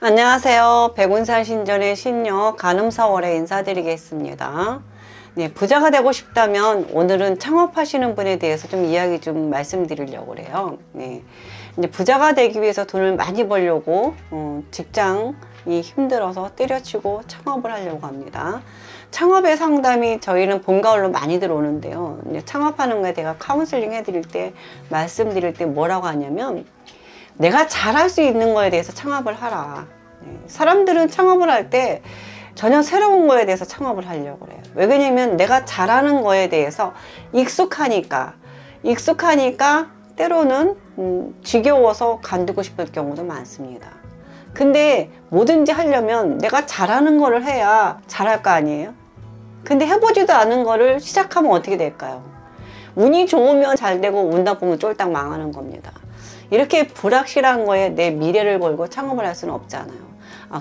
안녕하세요. 백운산 신전의 신녀 간음사월에 인사드리겠습니다. 네, 부자가 되고 싶다면 오늘은 창업하시는 분에 대해서 좀 이야기 좀 말씀드리려고 그래요. 네, 이제 부자가 되기 위해서 돈을 많이 벌려고 직장이 힘들어서 때려치고 창업을 하려고 합니다. 창업의 상담이 저희는 본가을로 많이 들어오는데요. 이제 창업하는 거에 제가 카운슬링 해드릴 때 말씀드릴 때 뭐라고 하냐면, 내가 잘할 수 있는 거에 대해서 창업을 하라. 사람들은 창업을 할 때 전혀 새로운 거에 대해서 창업을 하려고 그래요. 왜 그러냐면 내가 잘하는 거에 대해서 익숙하니까 때로는 지겨워서 관두고 싶을 경우도 많습니다. 근데 뭐든지 하려면 내가 잘하는 거를 해야 잘할 거 아니에요? 근데 해보지도 않은 거를 시작하면 어떻게 될까요? 운이 좋으면 잘 되고 운 나쁘면 쫄딱 망하는 겁니다. 이렇게 불확실한 거에 내 미래를 걸고 창업을 할 수는 없잖아요.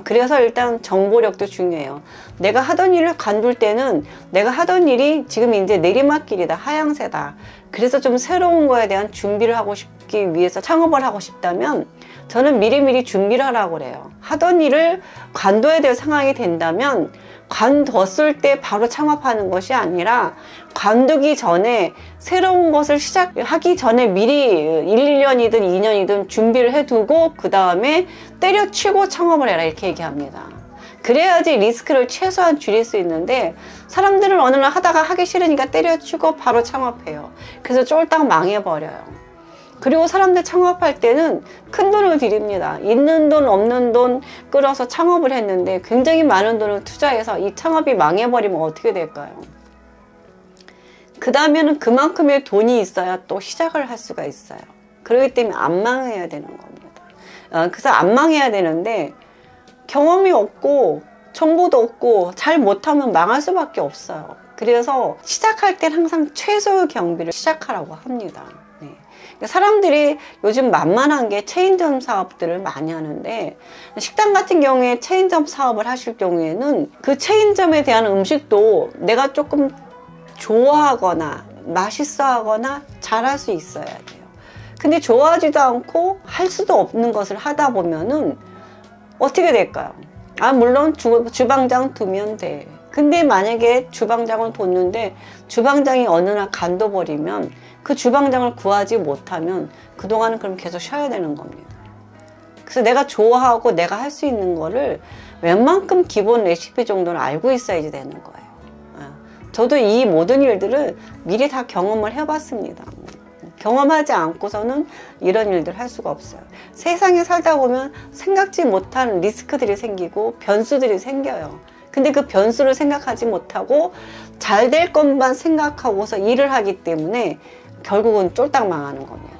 그래서 일단 정보력도 중요해요. 내가 하던 일을 관둘 때는 내가 하던 일이 지금 이제 내리막길이다, 하향세다. 그래서 좀 새로운 거에 대한 준비를 하고 싶기 위해서 창업을 하고 싶다면 저는 미리미리 준비를 하라고 그래요. 하던 일을 관둬야 될 상황이 된다면 관뒀을 때 바로 창업하는 것이 아니라 관두기 전에 새로운 것을 시작하기 전에 미리 1, 1년이든 2년이든 준비를 해두고 그 다음에 때려치고 창업을 해라, 이렇게 얘기합니다. 그래야지 리스크를 최소한 줄일 수 있는데 사람들은 어느 날 하다가 하기 싫으니까 때려치고 바로 창업해요. 그래서 쫄딱 망해버려요. 그리고 사람들 창업할 때는 큰 돈을 들입니다. 있는 돈 없는 돈 끌어서 창업을 했는데 굉장히 많은 돈을 투자해서 이 창업이 망해버리면 어떻게 될까요? 그 다음에는 그만큼의 돈이 있어야 또 시작을 할 수가 있어요. 그렇기 때문에 안 망해야 되는 겁니다. 그래서 안 망해야 되는데 경험이 없고 정보도 없고 잘 못하면 망할 수밖에 없어요. 그래서 시작할 땐 항상 최소의 경비를 시작하라고 합니다. 사람들이 요즘 만만한 게 체인점 사업들을 많이 하는데, 식당 같은 경우에 체인점 사업을 하실 경우에는 그 체인점에 대한 음식도 내가 조금 좋아하거나 맛있어 하거나 잘할 수 있어야 돼요. 근데 좋아하지도 않고 할 수도 없는 것을 하다 보면은 어떻게 될까요? 물론 주방장 두면 돼. 근데 만약에 주방장을 뒀는데 주방장이 어느 날 간둬버리면 그 주방장을 구하지 못하면 그동안은 그럼 계속 쉬어야 되는 겁니다. 그래서 내가 좋아하고 내가 할 수 있는 거를 웬만큼 기본 레시피 정도는 알고 있어야지 되는 거예요. 저도 이 모든 일들을 미리 다 경험을 해봤습니다. 경험하지 않고서는 이런 일들 할 수가 없어요. 세상에 살다 보면 생각지 못한 리스크들이 생기고 변수들이 생겨요. 근데 그 변수를 생각하지 못하고 잘 될 것만 생각하고서 일을 하기 때문에 결국은 쫄딱 망하는 겁니다.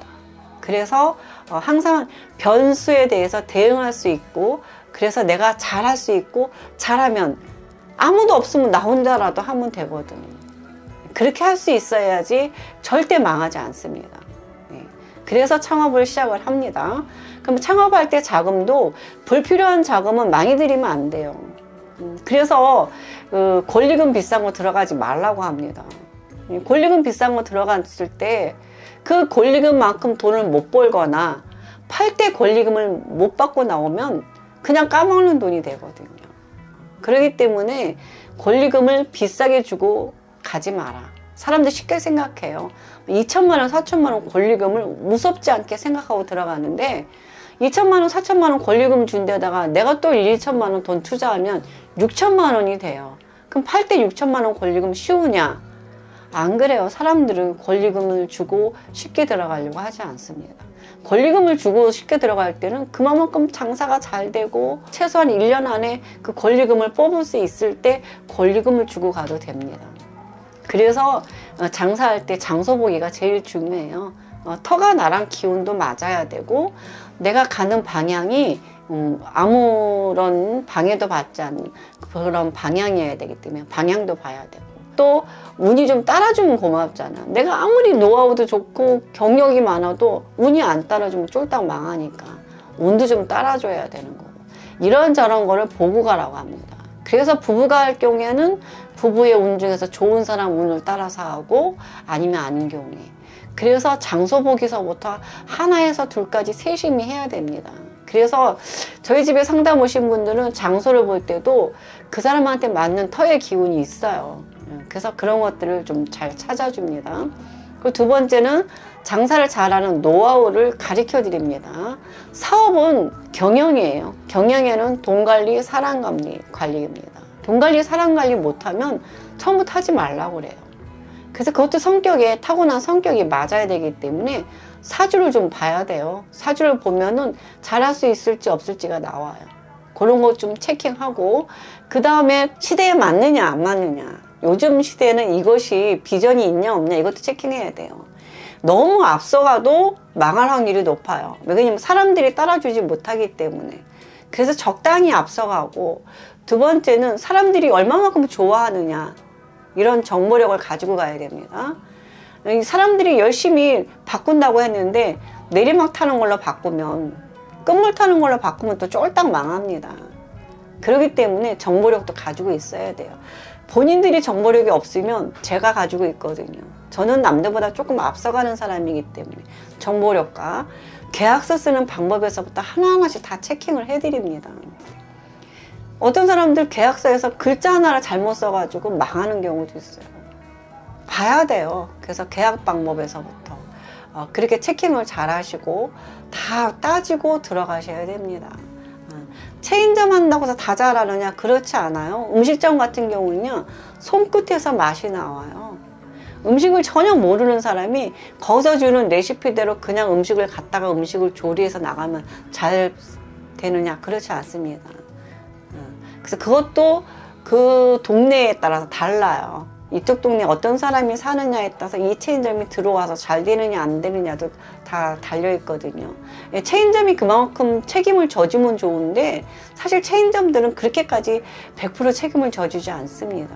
그래서 항상 변수에 대해서 대응할 수 있고, 그래서 내가 잘할 수 있고, 잘하면 아무도 없으면 나 혼자라도 하면 되거든. 그렇게 할 수 있어야지 절대 망하지 않습니다. 그래서 창업을 시작을 합니다. 그럼 창업할 때 자금도 불필요한 자금은 많이 들이면 안 돼요. 그래서 권리금 비싼 거 들어가지 말라고 합니다. 권리금 비싼 거 들어갔을 때 그 권리금만큼 돈을 못 벌거나 팔 때 권리금을 못 받고 나오면 그냥 까먹는 돈이 되거든요. 그렇기 때문에 권리금을 비싸게 주고 가지 마라. 사람들 쉽게 생각해요. 2천만 원, 4천만 원 권리금을 무섭지 않게 생각하고 들어가는데 2천만 원, 4천만 원 권리금 준 데다가 내가 또 1, 2천만 원 돈 투자하면 6천만 원이 돼요. 그럼 팔 때 6천만 원 권리금 쉬우냐? 안 그래요. 사람들은 권리금을 주고 쉽게 들어가려고 하지 않습니다. 권리금을 주고 쉽게 들어갈 때는 그만큼 장사가 잘 되고 최소한 1년 안에 그 권리금을 뽑을 수 있을 때 권리금을 주고 가도 됩니다. 그래서 장사할 때 장소 보기가 제일 중요해요. 터가 나랑 기운도 맞아야 되고 내가 가는 방향이 아무런 방해도 받지 않는 그런 방향이어야 되기 때문에 방향도 봐야 되고, 또 운이 좀 따라주면 고맙잖아. 내가 아무리 노하우도 좋고 경력이 많아도 운이 안 따라주면 쫄딱 망하니까 운도 좀 따라줘야 되는 거고, 이런저런 거를 보고 가라고 합니다. 그래서 부부가 할 경우에는 부부의 운 중에서 좋은 사람 운을 따라서 하고, 아니면 아닌 경우에. 그래서 장소 보기서부터 하나에서 둘까지 세심히 해야 됩니다. 그래서 저희 집에 상담 오신 분들은 장소를 볼 때도 그 사람한테 맞는 터의 기운이 있어요. 그래서 그런 것들을 좀 잘 찾아줍니다. 그리고 두 번째는 장사를 잘하는 노하우를 가르쳐 드립니다. 사업은 경영이에요. 경영에는 돈 관리, 사람 관리입니다. 돈 관리, 사람 관리 못하면 처음부터 하지 말라고 그래요. 그래서 그것도 성격에 타고난 성격이 맞아야 되기 때문에 사주를 좀 봐야 돼요. 사주를 보면은 잘할 수 있을지 없을지가 나와요. 그런 거 좀 체킹하고, 그 다음에 시대에 맞느냐 안 맞느냐, 요즘 시대에는 이것이 비전이 있냐 없냐 이것도 체킹해야 돼요. 너무 앞서가도 망할 확률이 높아요. 왜냐면 사람들이 따라주지 못하기 때문에. 그래서 적당히 앞서가고, 두 번째는 사람들이 얼마만큼 좋아하느냐, 이런 정보력을 가지고 가야 됩니다. 사람들이 열심히 바꾼다고 했는데 내리막 타는 걸로 바꾸면, 끝물 타는 걸로 바꾸면 또 쫄딱 망합니다. 그렇기 때문에 정보력도 가지고 있어야 돼요. 본인들이 정보력이 없으면 제가 가지고 있거든요. 저는 남들보다 조금 앞서가는 사람이기 때문에 정보력과 계약서 쓰는 방법에서부터 하나하나씩 다 체킹을 해드립니다. 어떤 사람들 계약서에서 글자 하나를 잘못 써가지고 망하는 경우도 있어요. 봐야 돼요. 그래서 계약 방법에서부터 그렇게 체킹을 잘 하시고 다 따지고 들어가셔야 됩니다. 체인점 한다고 해서 다 잘하느냐? 그렇지 않아요. 음식점 같은 경우는요, 손끝에서 맛이 나와요. 음식을 전혀 모르는 사람이 거기서 주는 레시피대로 그냥 음식을 갖다가 음식을 조리해서 나가면 잘 되느냐? 그렇지 않습니다. 그래서 그것도 그 동네에 따라서 달라요. 이쪽 동네에 어떤 사람이 사느냐에 따라서 이 체인점이 들어와서 잘 되느냐 안 되느냐도 다 달려있거든요. 체인점이 그만큼 책임을 져주면 좋은데, 사실 체인점들은 그렇게까지 100% 책임을 져주지 않습니다.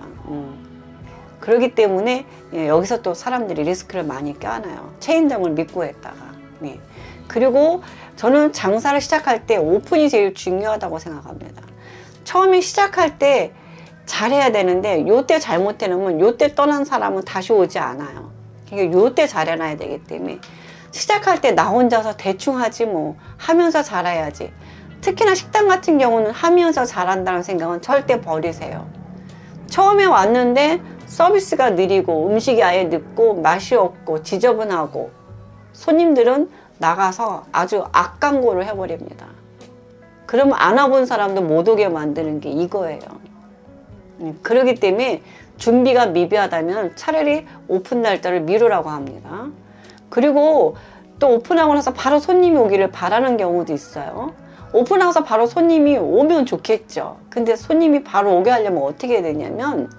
그렇기 때문에 여기서 또 사람들이 리스크를 많이 껴안아요. 체인점을 믿고 했다가. 그리고 저는 장사를 시작할 때 오픈이 제일 중요하다고 생각합니다. 처음에 시작할 때 잘해야 되는데, 요때 잘못해놓으면 요때 떠난 사람은 다시 오지 않아요. 그러니까 요때 잘해놔야 되기 때문에 시작할 때 나 혼자서 대충 하지 뭐, 하면서 잘해야지. 특히나 식당 같은 경우는 하면서 잘한다는 생각은 절대 버리세요. 처음에 왔는데 서비스가 느리고 음식이 아예 늦고 맛이 없고 지저분하고, 손님들은 나가서 아주 악광고를 해버립니다. 그러면 안 와본 사람도 못 오게 만드는 게 이거예요. 그렇기 때문에 준비가 미비하다면 차라리 오픈 날짜를 미루라고 합니다. 그리고 또 오픈하고 나서 바로 손님이 오기를 바라는 경우도 있어요. 오픈하고서 바로 손님이 오면 좋겠죠. 근데 손님이 바로 오게 하려면 어떻게 해야 되냐면,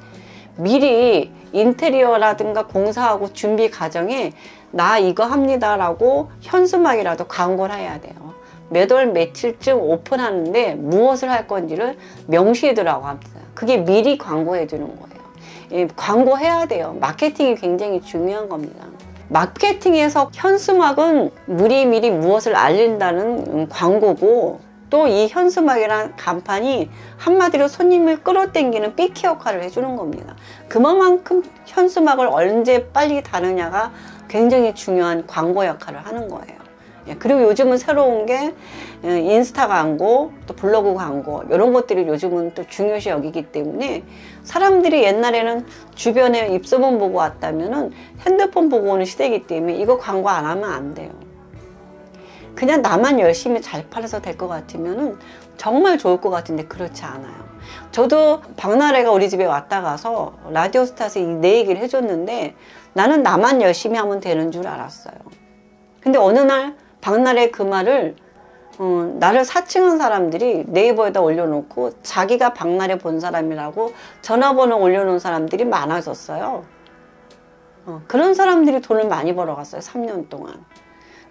미리 인테리어라든가 공사하고 준비 과정에 나 이거 합니다 라고 현수막이라도 광고를 해야 돼요. 몇 월 며칠쯤 오픈하는데 무엇을 할 건지를 명시해 두라고 합니다. 그게 미리 광고해 주는 거예요. 광고해야 돼요. 마케팅이 굉장히 중요한 겁니다. 마케팅에서 현수막은 미리 무엇을 알린다는 광고고, 또 이 현수막이란 간판이 한마디로 손님을 끌어당기는 삐키 역할을 해주는 겁니다. 그만큼 현수막을 언제 빨리 다느냐가 굉장히 중요한 광고 역할을 하는 거예요. 그리고 요즘은 새로운 게 인스타 광고, 또 블로그 광고, 이런 것들이 요즘은 또 중요시 여기기 때문에, 사람들이 옛날에는 주변에 입소문 보고 왔다면은 핸드폰 보고 오는 시대이기 때문에 이거 광고 안 하면 안 돼요. 그냥 나만 열심히 잘 팔아서 될 것 같으면은 정말 좋을 것 같은데 그렇지 않아요. 저도 박나래가 우리 집에 왔다 가서 라디오스타에서 내 얘기를 해줬는데, 나는 나만 열심히 하면 되는 줄 알았어요. 근데 어느 날 박나래 그 말을 나를 사칭한 사람들이 네이버에다 올려놓고 자기가 박나래 본 사람이라고 전화번호 올려놓은 사람들이 많아졌어요. 그런 사람들이 돈을 많이 벌어갔어요. 3년 동안.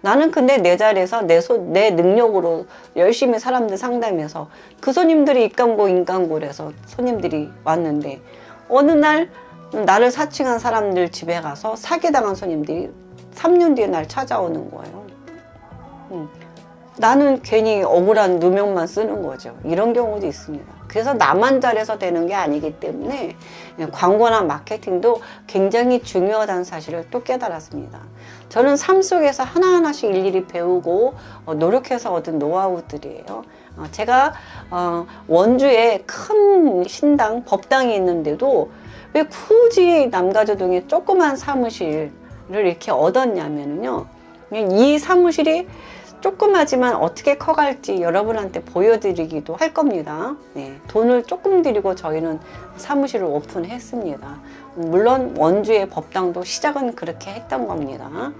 나는 근데 내 자리에서 내 능력으로 열심히 사람들 상담해서 그 손님들이 입광고 인광고래서 손님들이 왔는데, 어느 날 나를 사칭한 사람들 집에 가서 사기당한 손님들이 3년 뒤에 날 찾아오는 거예요. 나는 괜히 억울한 누명만 쓰는 거죠. 이런 경우도 있습니다. 그래서 나만 잘해서 되는 게 아니기 때문에 광고나 마케팅도 굉장히 중요하다는 사실을 또 깨달았습니다. 저는 삶 속에서 하나하나씩 일일이 배우고 노력해서 얻은 노하우들이에요. 제가 원주에 큰 신당, 법당이 있는데도 왜 굳이 남가주동에 조그만 사무실을 이렇게 얻었냐면요. 이 사무실이 조그마지만 어떻게 커갈지 여러분한테 보여드리기도 할 겁니다. 네, 돈을 조금 들이고 저희는 사무실을 오픈했습니다. 물론 원주의 법당도 시작은 그렇게 했던 겁니다.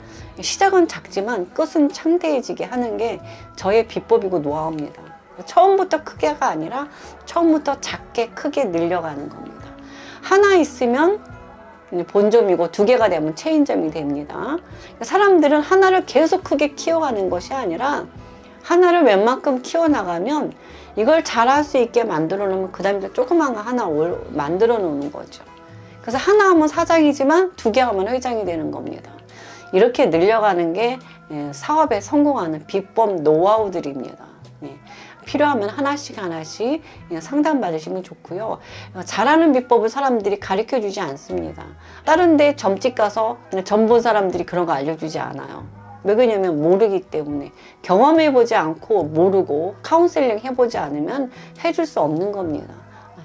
시작은 작지만 끝은 창대해지게 하는 게 저의 비법이고 노하우입니다. 처음부터 크게가 아니라 처음부터 작게 크게 늘려가는 겁니다. 하나 있으면 본점이고 두 개가 되면 체인점이 됩니다. 사람들은 하나를 계속 크게 키워가는 것이 아니라 하나를 웬만큼 키워나가면 이걸 잘할 수 있게 만들어 놓으면 그 다음에 조그만 거 하나 만들어 놓는 거죠. 그래서 하나 하면 사장이지만 두 개 하면 회장이 되는 겁니다. 이렇게 늘려가는 게 사업에 성공하는 비법 노하우들입니다. 필요하면 하나씩 상담 받으시면 좋고요. 잘하는 비법을 사람들이 가르쳐 주지 않습니다. 다른 데 점집 가서 점 본 사람들이 그런 거 알려주지 않아요. 왜 그러냐면 모르기 때문에. 경험해보지 않고 모르고 카운셀링 해보지 않으면 해줄 수 없는 겁니다.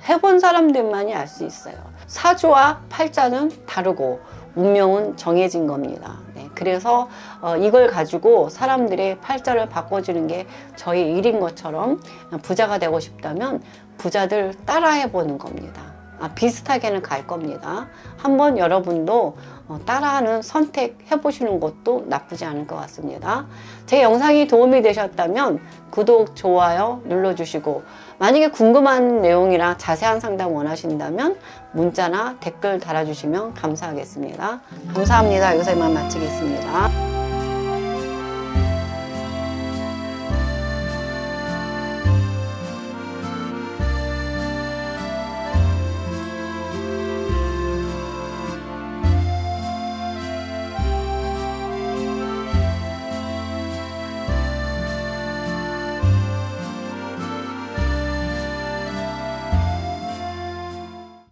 해본 사람들만이 알 수 있어요. 사주와 팔자는 다르고 운명은 정해진 겁니다. 그래서 이걸 가지고 사람들의 팔자를 바꿔주는 게 저희 일인 것처럼 부자가 되고 싶다면 부자들 따라해 보는 겁니다. 비슷하게는 갈 겁니다. 한번 여러분도 따라하는 선택해 보시는 것도 나쁘지 않을 것 같습니다. 제 영상이 도움이 되셨다면 구독, 좋아요 눌러주시고, 만약에 궁금한 내용이나 자세한 상담 원하신다면 문자나 댓글 달아주시면 감사하겠습니다. 감사합니다. 여기서 이만 마치겠습니다.